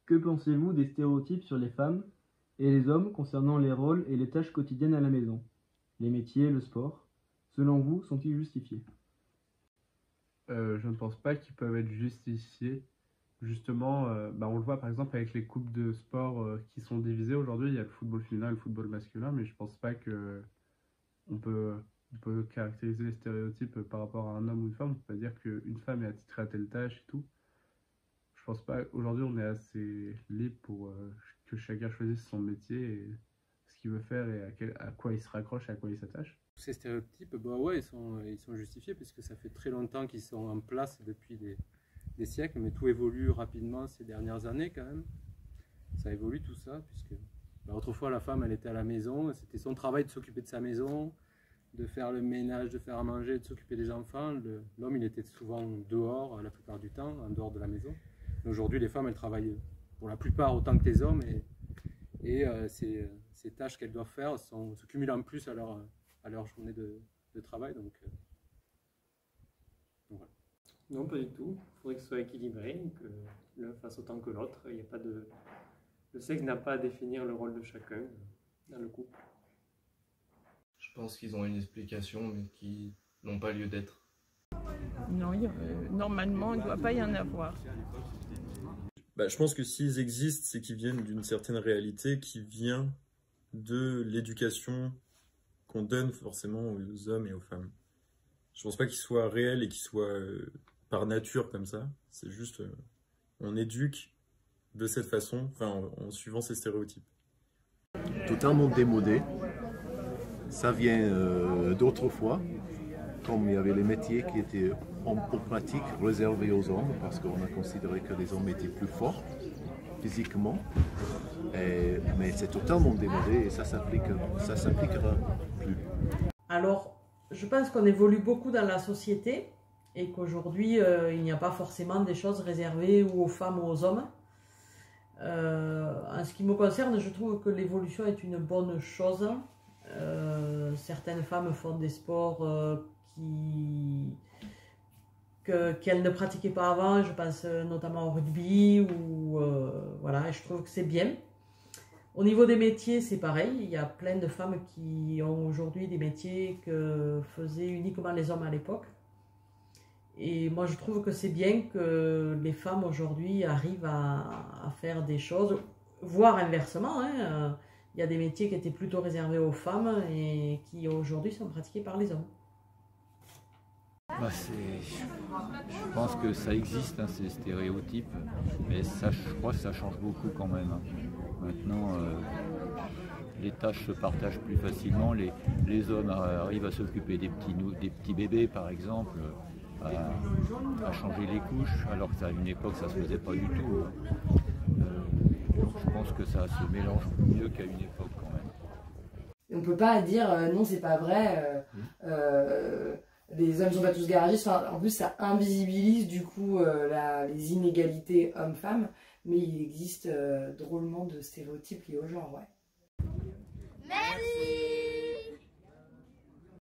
Que pensez-vous des stéréotypes sur les femmes et les hommes concernant les rôles et les tâches quotidiennes à la maison? Les métiers, le sport, selon vous, sont-ils justifiés? Je ne pense pas qu'ils peuvent être justifiés. Justement, on le voit par exemple avec les coupes de sport qui sont divisées aujourd'hui. Il y a le football féminin et le football masculin, mais je pense pas que on peut caractériser les stéréotypes par rapport à un homme ou une femme. On peut pas dire qu'une femme est attitrée à telle tâche et tout. Je pense pas. Aujourd'hui, on est assez libre pour que chacun choisisse son métier et ce qu'il veut faire et à quoi il se raccroche et à quoi il s'attache. Ces stéréotypes, ouais, ils sont justifiés puisque ça fait très longtemps qu'ils sont en place depuis des siècles, mais tout évolue rapidement ces dernières années quand même. Ça évolue tout ça, puisque autrefois la femme elle était à la maison, c'était son travail de s'occuper de sa maison, de faire le ménage, de faire à manger, de s'occuper des enfants. L'homme il était souvent dehors la plupart du temps, en dehors de la maison. Aujourd'hui les femmes elles travaillent pour la plupart autant que les hommes et ces tâches qu'elles doivent faire se cumulent en plus à leur journée de travail. Donc voilà. Non, pas du tout. Il faudrait que ce soit équilibré, que l'un fasse autant que l'autre. Il n'y a pas de... Le sexe n'a pas à définir le rôle de chacun dans le couple. Je pense qu'ils ont une explication, mais qui n'ont pas lieu d'être. Non, normalement, il ne doit pas y en avoir. Je pense que s'ils existent, c'est qu'ils viennent d'une certaine réalité qui vient de l'éducation qu'on donne forcément aux hommes et aux femmes. Je pense pas qu'ils soient réels et qu'ils soient par nature comme ça. C'est juste, on éduque de cette façon, en suivant ces stéréotypes. Totalement démodé. Ça vient d'autrefois, comme il y avait les métiers qui étaient en pratique réservés aux hommes, parce qu'on a considéré que les hommes étaient plus forts physiquement. Mais c'est totalement démodé et ça s'appliquera plus. Alors, je pense qu'on évolue beaucoup dans la société et qu'aujourd'hui, il n'y a pas forcément des choses réservées ou aux femmes ou aux hommes. En ce qui me concerne, je trouve que l'évolution est une bonne chose. Certaines femmes font des sports qu'elles ne pratiquaient pas avant. Je pense notamment au rugby. Voilà, et je trouve que c'est bien. Au niveau des métiers, c'est pareil. Il y a plein de femmes qui ont aujourd'hui des métiers que faisaient uniquement les hommes à l'époque. Et moi, je trouve que c'est bien que les femmes aujourd'hui arrivent à faire des choses, voire inversement. Il y a des métiers qui étaient plutôt réservés aux femmes et qui aujourd'hui sont pratiqués par les hommes. Je pense que ça existe, ces stéréotypes, mais ça, je crois que ça change beaucoup quand même. Maintenant, les tâches se partagent plus facilement. Les hommes arrivent à s'occuper des petits bébés, par exemple, à changer les couches, alors qu'à une époque, ça ne se faisait pas du tout. Je pense que ça se mélange mieux qu'à une époque quand même. On ne peut pas dire non, c'est pas vrai. Les hommes ne sont pas tous garagistes. En plus, ça invisibilise du coup les inégalités hommes-femmes, mais il existe drôlement de stéréotypes liés au genre. Ouais. Merci.